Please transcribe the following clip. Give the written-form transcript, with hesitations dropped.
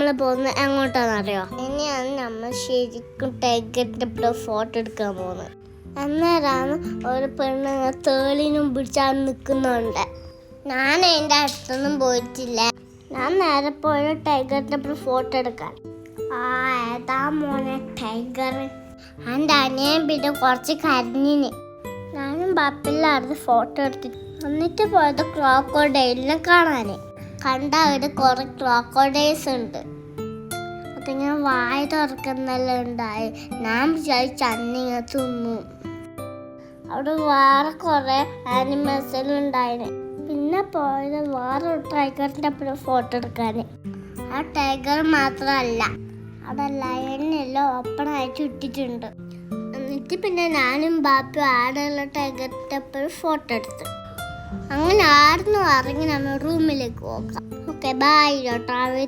നമ്മൾ പോകുന്നത് എങ്ങോട്ടാണെന്നറിയോ? ഇനിയാണ് നമ്മൾ ശരിക്കും ടൈഗറിന്റെ ഫോട്ടോ എടുക്കാൻ പോകുന്നത്. അന്നേരമാണ് ഒരു പെണ്ണുങ്ങ തേളിനും പിടിച്ചാൽ നിൽക്കുന്നുണ്ട്. ഞാൻ അതിൻ്റെ അടുത്തൊന്നും പോയിട്ടില്ല. ഞാൻ നേരെ പോയ ടൈഗറിന്റെ ഫോട്ടോ എടുക്കാൻ. ഏതാ മോനെ ടൈഗർ? എൻ്റെ അനിയൻ പിന്നെ കുറച്ച് കരഞ്ഞിന്. ഞാനും ബാപ്പില്ലായിരുന്നു ഫോട്ടോ എടുത്തിട്ട്. എന്നിട്ട് പോയത് ക്രോക്കോഡൈലിനെ കാണാൻ. കണ്ട അവിടെ കുറെ ക്രോക്കോഡൈൽസ് ഉണ്ട്. അതിങ്ങനെ വായ തുറക്കുന്നെല്ലാം ഉണ്ടായി. ഞാൻ വിചാരിച്ചു അന്നിങ്ങ തിന്നു. അവിടെ വേറെ കുറെ ആനിമൽസ് എല്ലാം ഉണ്ടായിന്. പിന്നെ പോയത് വേറെ ടൈഗറിന്റെ ഫോട്ടോ എടുക്കാൻ. ആ ടൈഗർ മാത്രമല്ല, അവിടെ ലയനെല്ലാം ഓപ്പൺ ആയിട്ട് ഇട്ടിട്ടുണ്ട്. എന്നിട്ട് പിന്നെ ഞാനും ബാപ്പയും ആടെയുള്ള ടൈഗറിന്റെ ഫോട്ടോ എടുത്തു. അങ്ങനെ ആടുന്നു ഇറങ്ങി നമ്മൾ റൂമിലേക്ക് പോകാം. Okay, by. ട്രാവൽ